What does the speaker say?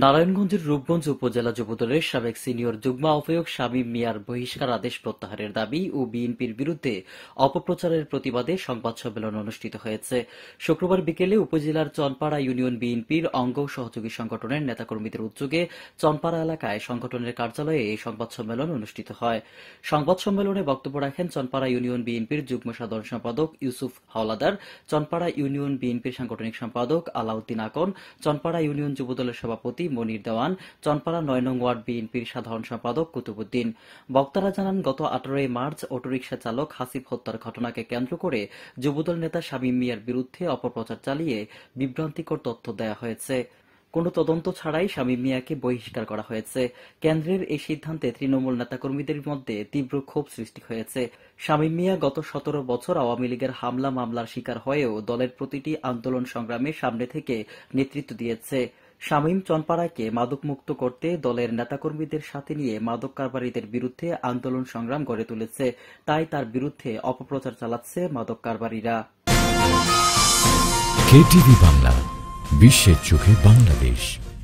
নারায়ণগঞ্জের রূপগঞ্জ উপজেলা যুবদলের সাবেক সিনিয়র যুগ্ম আহ্বায়ক শামীম মিয়ার বহিষ্কার আদেশ প্রত্যাহারের দাবি ও বিএনপির বিরুদ্ধে অপপ্রচারের প্রতিবাদে সংবাদ সম্মেলন অনুষ্ঠিত হয়েছে। শুক্রবার বিকেলে উপজেলার চনপাড়া ইউনিয়ন বিএনপির অঙ্গ সহযোগী সংগঠনের নেতাকর্মীদের উদ্যোগে চনপাড়া এলাকায় সংগঠনের কার্যালয়ে এই সংবাদ সম্মেলন অনুষ্ঠিত হয়। সংবাদ সম্মেলনে বক্তব্য রাখেন চনপাড়া ইউনিয়ন বিএনপির যুগ্ম সাধারণ সম্পাদক ইউসুফ হাওলাদার, চনপাড়া ইউনিয়ন বিএনপির সাংগঠনিক সম্পাদক আলাউদ্দিন আকন, চনপাড়া ইউনিয়ন যুবদলের সভাপতি মনির দেওয়ান, চনপাড়া ৯ নং ওয়ার্ড বিএনপির সাধারণ সম্পাদক কুতুবুদ্দিন। বক্তারা জানান, গত ১৮ মার্চ অটোরিকশা চালক হাসিব হত্যার ঘটনাকে কেন্দ্র করে যুবদল নেতা শামীম মিয়ার বিরুদ্ধে অপপ্রচার চালিয়ে বিভ্রান্তিকর তথ্য দেওয়া হয়েছে। কোনো তদন্ত ছাড়াই শামীম মিয়াকে বহিষ্কার করা হয়েছে। কেন্দ্রের এই সিদ্ধান্তে তৃণমূল নেতাকর্মীদের মধ্যে তীব্র ক্ষোভ সৃষ্টি হয়েছে। শামীম মিয়া গত ১৭ বছর আওয়ামী লীগের হামলা মামলার শিকার হয়েও দলের প্রতিটি আন্দোলন সংগ্রামে সামনে থেকে নেতৃত্ব দিয়েছে। শামীম চনপাড়াকে মাদকমুক্ত করতে দলের নেতাকর্মীদের সাথে নিয়ে মাদক কারবারিদের বিরুদ্ধে আন্দোলন সংগ্রাম গড়ে তুলেছে। তাই তার বিরুদ্ধে অপপ্রচার চালাচ্ছে মাদক কারবারিরা। কেটিভি বাংলা, বিশ্বের চোখে বাংলাদেশ।